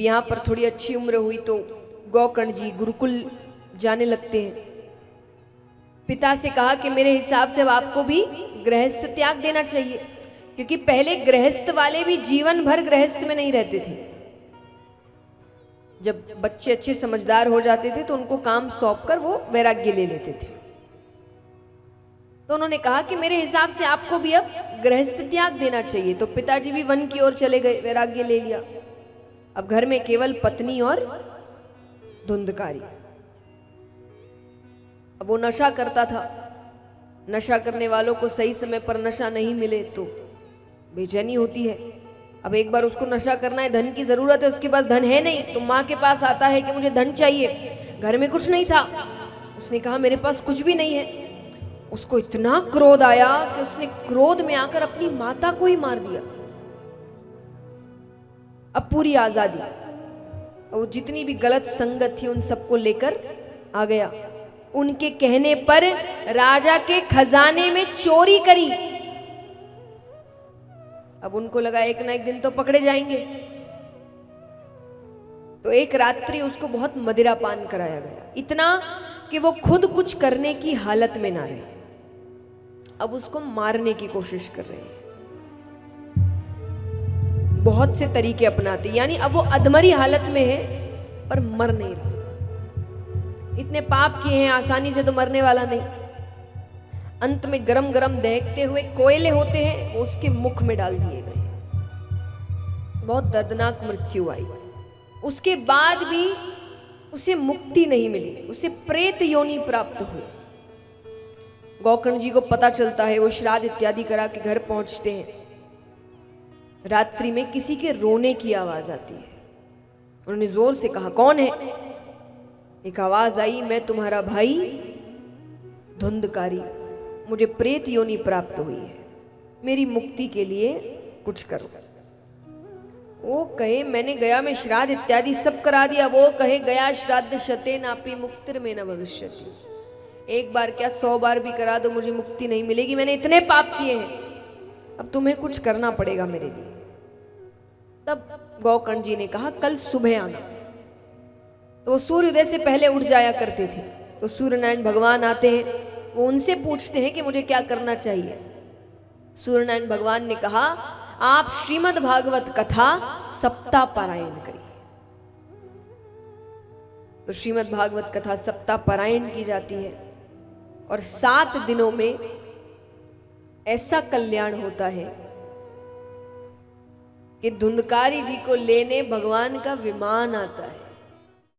यहाँ पर थोड़ी अच्छी उम्र हुई तो गौकर्ण जी गुरुकुल जाने लगते हैं। पिता से कहा कि मेरे हिसाब से अब आपको भी गृहस्थ त्याग देना चाहिए, क्योंकि पहले गृहस्थ वाले भी जीवन भर गृहस्थ में नहीं रहते थे। जब बच्चे अच्छे समझदार हो जाते थे तो उनको काम सौंपकर वो वैराग्य ले लेते थे। तो उन्होंने कहा कि मेरे हिसाब से आपको भी अब गृहस्थ त्याग देना चाहिए। तो पिताजी भी वन की ओर चले गए, वैराग्य ले लिया। अब घर में केवल पत्नी और धुंधकारी। अब वो नशा करता था। नशा करने वालों को सही समय पर नशा नहीं मिले तो बेचैनी होती है। अब एक बार उसको नशा करना है, धन की जरूरत है, उसके पास धन है नहीं, तो माँ के पास आता है कि मुझे धन चाहिए। घर में कुछ नहीं था, उसने कहा मेरे पास कुछ भी नहीं है। उसको इतना क्रोध आया कि उसने क्रोध में आकर अपनी माता को ही मार दिया। अब पूरी आजादी, और जितनी भी गलत संगत थी उन सबको लेकर आ गया। उनके कहने पर राजा के खजाने में चोरी करी। अब उनको लगा एक ना एक दिन तो पकड़े जाएंगे, तो एक रात्रि उसको बहुत मदिरा पान कराया गया, इतना कि वो खुद कुछ करने की हालत में ना रहे। अब उसको मारने की कोशिश कर रहे हैं, बहुत से तरीके अपनाते, यानी अब वो अधमरी हालत में है पर मर नहीं रहे। इतने पाप किए हैं, आसानी से तो मरने वाला नहीं। अंत में गरम गरम दहकते हुए कोयले होते हैं, वो उसके मुख में डाल दिए गए। बहुत दर्दनाक मृत्यु आई। उसके बाद भी उसे मुक्ति नहीं मिली, उसे प्रेत योनि प्राप्त हुई। गौकर्ण जी को पता चलता है, वो श्राद्ध इत्यादि करा के घर पहुंचते हैं। रात्रि में किसी के रोने की आवाज आती है। उन्होंने जोर से कहा कौन है? एक आवाज आई, मैं तुम्हारा भाई धुंधकारी, मुझे प्रेत योनि प्राप्त हुई है, मेरी मुक्ति के लिए कुछ करो। वो कहे मैंने गया में श्राद्ध इत्यादि सब करा दिया। वो कहे गया श्राद्ध शते नापि मुक्तिर में न भविष्यति। एक बार क्या 100 बार भी करा दो मुझे मुक्ति नहीं मिलेगी, मैंने इतने पाप किए हैं, अब तुम्हें कुछ करना पड़ेगा मेरे लिए। तब गौकर्ण जी ने कहा कल सुबह आना। तो सूर्योदय से पहले उठ जाया करते थे। तो सूर्यनारायण भगवान आते हैं, वो उनसे पूछते हैं कि मुझे क्या करना चाहिए। सूर्यनारायण भगवान ने कहा आप श्रीमद् भागवत कथा सप्ताह पारायण करिए। तो श्रीमद् भागवत कथा सप्ताह पारायण की जाती है और 7 दिनों में ऐसा कल्याण होता है कि धुंधकारी जी को लेने भगवान का विमान आता है।